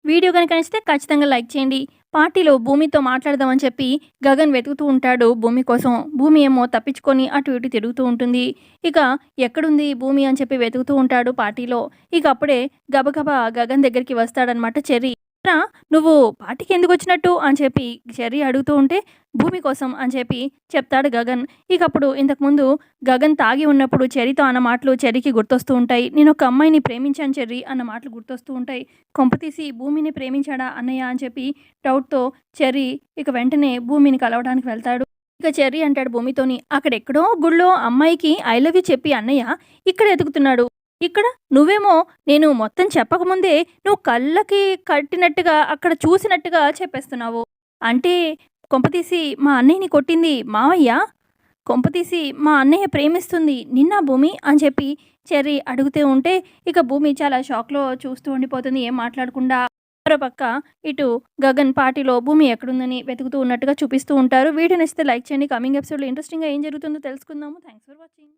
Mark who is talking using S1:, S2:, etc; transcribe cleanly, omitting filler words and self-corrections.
S1: Video గనుక నచ్చితే ఖచ్చితంగా లైక్ చేయండి. పార్టీలో భూమితో మాట్లాడదామని చెప్పి గగన్ వెతుకుతూ ఉంటాడు భూమి కోసం. భూమి ఏమో తప్పించుకొని అటు ఇటు తిరుగుతూ ఉంటుంది. ఇక ఎక్కడుంది భూమి అని చెప్పి వెతుకుతూ ఉంటాడు పార్టీలో. ఇక అప్పుడే గబగబా గగన్ దగ్గరికి వస్తాడనమాట చెర్రీ. "రా, నువ్వు పార్టీకి ఎందుకొచ్చినట్టు" అని చెప్పి చెర్రీ అడుగుతూ ఉంటే, భూమి కోసం అని చెప్పి చెప్తాడు గగన్. ఇక అప్పుడు ఇంతకుముందు గగన్ తాగి ఉన్నప్పుడు చెర్రీతో అన్న మాటలు చెర్రీకి గుర్తొస్తూ ఉంటాయి. "నేనొక అమ్మాయిని ప్రేమించాను చెర్రీ" అన్న మాటలు గుర్తొస్తూ ఉంటాయి. కొంపతీసి భూమిని ప్రేమించాడా అన్నయ్య అని చెప్పి డౌట్‌తో చెర్రీ ఇక వెంటనే భూమిని కలవడానికి వెళ్తాడు. ఇక చెర్రీ అంటాడు భూమితోని, "అక్కడెక్కడో గుళ్ళో అమ్మాయికి ఐ లవ్ యూ చెప్పి అన్నయ్య ఇక్కడ ఎతుకుతున్నాడు. ఇక్కడ నువ్వేమో నేను మొత్తం చెప్పకముందే నువ్వు కళ్ళకి కట్టినట్టుగా అక్కడ చూసినట్టుగా చెప్పేస్తున్నావు. అంటే కొంపతీసి మా అన్నయ్యని కొట్టింది మావయ్య? కొంపతీసి మా అన్నయ్య ప్రేమిస్తుంది నిన్నా భూమి" అని చెప్పి చెర్రీ అడుగుతూ ఉంటే, ఇక భూమి చాలా షాక్‌లో చూస్తూ ఉండిపోతుంది ఏం మాట్లాడకుండా. మరో పక్క ఇటు గగన్ పార్టీలో భూమి ఎక్కడుందని వెతుకుతూ ఉన్నట్టుగా చూపిస్తూ ఉంటారు. వీడియో నచ్చితే లైక్ చేయండి. కమింగ్ ఎపిసోడ్‌లో ఇంట్రెస్టింగ్‌గా ఏం జరుగుతుందో తెలుసుకుందాము. Thanks for watching.